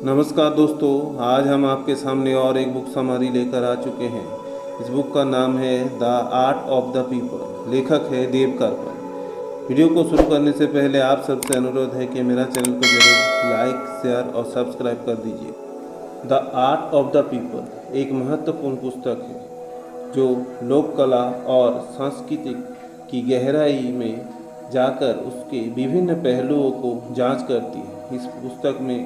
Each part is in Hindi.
नमस्कार दोस्तों, आज हम आपके सामने और एक बुक समरी लेकर आ चुके हैं। इस बुक का नाम है the art of the people. लेखक है देव कार्पर। वीडियो को शुरू करने से पहले आप सबसे अनुरोध है कि मेरा चैनल को जरूर लाइक, शेयर और सब्सक्राइब कर दीजिए। The art of the people एक महत्वपूर्ण पुस्तक है जो लोक कला और संस्कृति की गहराई में जाकर उसके विभिन्न पहलुओं को जांच करती है। इस पुस्तक में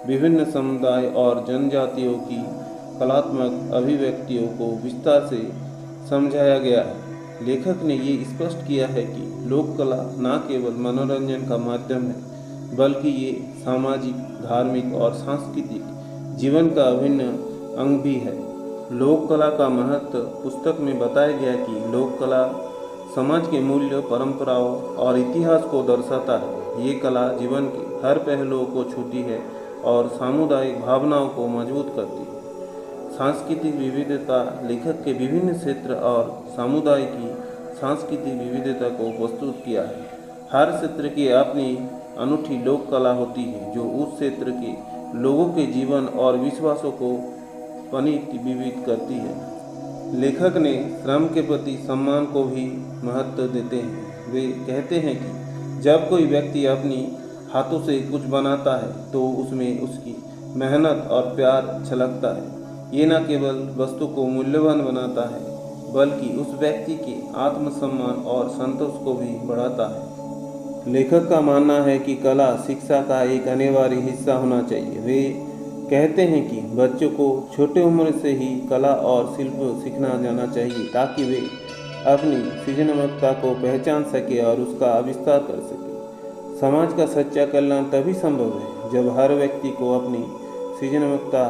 विभिन्न समुदाय और जनजातियों की कलात्मक अभिव्यक्तियों को विस्तार से समझाया गया है। लेखक ने ये स्पष्ट किया है कि लोक कला न केवल मनोरंजन का माध्यम है, बल्कि ये सामाजिक, धार्मिक और सांस्कृतिक जीवन का अभिन्न अंग भी है। लोक कला का महत्व पुस्तक में बताया गया कि लोक कला समाज के मूल्य, परंपराओं और इतिहास को दर्शाता है। ये कला जीवन के हर पहलुओं को छूती है और सामुदायिक भावनाओं को मजबूत करती है। सांस्कृतिक विविधता लेखक के विभिन्न क्षेत्र और समुदाय की सांस्कृतिक विविधता को प्रस्तुत किया है। हर क्षेत्र की अपनी अनूठी लोक कला होती है जो उस क्षेत्र के लोगों के जीवन और विश्वासों को प्रतिबिंबित करती है। लेखक ने श्रम के प्रति सम्मान को भी महत्व देते हैं। वे कहते हैं कि जब कोई व्यक्ति अपनी हाथों से कुछ बनाता है तो उसमें उसकी मेहनत और प्यार छलकता है। ये न केवल वस्तु को मूल्यवान बनाता है, बल्कि उस व्यक्ति के आत्मसम्मान और संतोष को भी बढ़ाता है। लेखक का मानना है कि कला शिक्षा का एक अनिवार्य हिस्सा होना चाहिए। वे कहते हैं कि बच्चों को छोटे उम्र से ही कला और शिल्प सीखना जाना चाहिए ताकि वे अपनी सृजनात्मकता को पहचान सके और उसका विस्तार कर सके। समाज का सच्चा कल्याण तभी संभव है जब हर व्यक्ति को अपनी सृजनात्मकता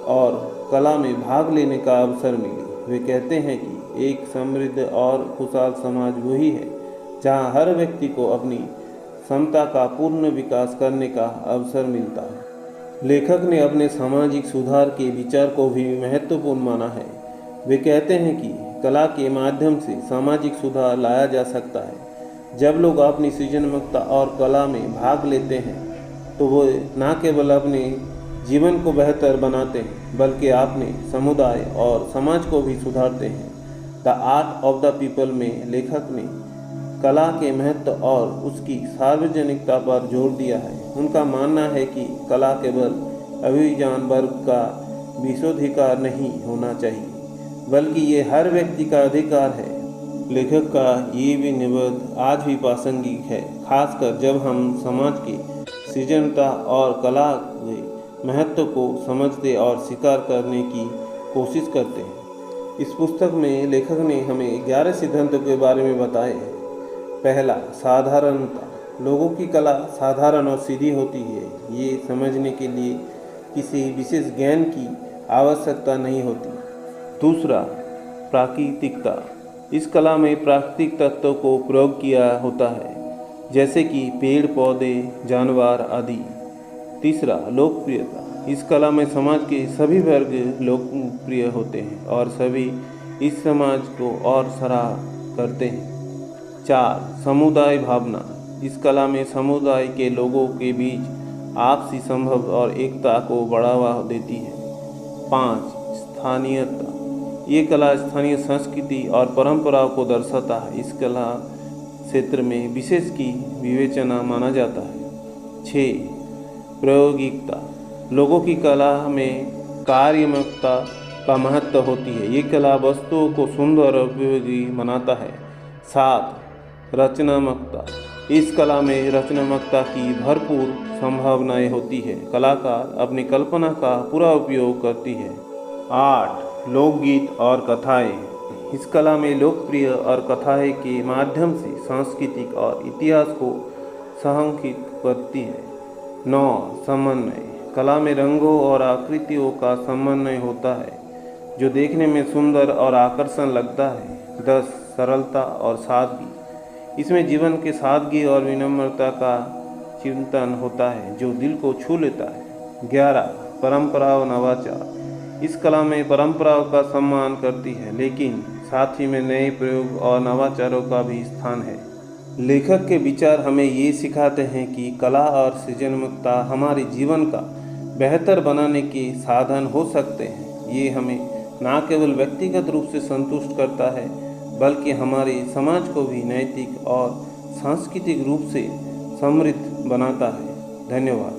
और कला में भाग लेने का अवसर मिले। वे कहते हैं कि एक समृद्ध और खुशहाल समाज वही है जहां हर व्यक्ति को अपनी क्षमता का पूर्ण विकास करने का अवसर मिलता है। लेखक ने अपने सामाजिक सुधार के विचार को भी महत्वपूर्ण माना है। वे कहते हैं कि कला के माध्यम से सामाजिक सुधार लाया जा सकता है। जब लोग अपनी सृजनात्मकता और कला में भाग लेते हैं तो वो न केवल अपने जीवन को बेहतर बनाते हैं, बल्कि अपने समुदाय और समाज को भी सुधारते हैं। The art of the people में लेखक ने कला के महत्व और उसकी सार्वजनिकता पर जोर दिया है। उनका मानना है कि कला केवल अभिजान वर्ग का विशेषाधिकार नहीं होना चाहिए, बल्कि ये हर व्यक्ति का अधिकार है। लेखक का ये भी निबंध आज भी प्रासंगिक है, खासकर जब हम समाज की सृजनता और कला के महत्व को समझते और स्वीकार करने की कोशिश करते हैं। इस पुस्तक में लेखक ने हमें 11 सिद्धांतों के बारे में बताए हैं। पहला, साधारणता। लोगों की कला साधारण और सीधी होती है। ये समझने के लिए किसी विशेष ज्ञान की आवश्यकता नहीं होती। दूसरा, प्राकृतिकता। इस कला में प्राकृतिक तत्वों को प्रयोग किया होता है, जैसे कि पेड़ पौधे, जानवर आदि। तीसरा, लोकप्रियता। इस कला में समाज के सभी वर्ग लोकप्रिय होते हैं और सभी इस समाज को और सराह करते हैं। 4, समुदाय भावना। इस कला में समुदाय के लोगों के बीच आपसी संभव और एकता को बढ़ावा देती है। 5, स्थानीयता। ये कला स्थानीय संस्कृति और परंपराओं को दर्शाता है। इस कला क्षेत्र में विशेष की विवेचना माना जाता है। 6, प्रायोगिकता। लोगों की कला में कार्यात्मकता का महत्व होती है। ये कला वस्तुओं को सुंदर और उपयोगी बनाता है। 7, रचनात्मकता। इस कला में रचनात्मकता की भरपूर संभावनाएं होती है। कलाकार अपनी कल्पना का पूरा उपयोग करती है। 8, लोकगीत और कथाएं। इस कला में लोकप्रिय और कथाएं के माध्यम से सांस्कृतिक और इतिहास को संरक्षित करती है। 9, समन्वय। कला में रंगों और आकृतियों का समन्वय होता है जो देखने में सुंदर और आकर्षण लगता है। 10, सरलता और सादगी। इसमें जीवन के सादगी और विनम्रता का चिंतन होता है जो दिल को छू लेता है। 11, परंपरा और नवाचार। इस कला में परंपराओं का सम्मान करती है, लेकिन साथ ही में नए प्रयोग और नवाचारों का भी स्थान है। लेखक के विचार हमें ये सिखाते हैं कि कला और सृजनात्मकता हमारे जीवन का बेहतर बनाने के साधन हो सकते हैं। ये हमें न केवल व्यक्तिगत रूप से संतुष्ट करता है बल्कि हमारे समाज को भी नैतिक और सांस्कृतिक रूप से समृद्ध बनाता है। धन्यवाद।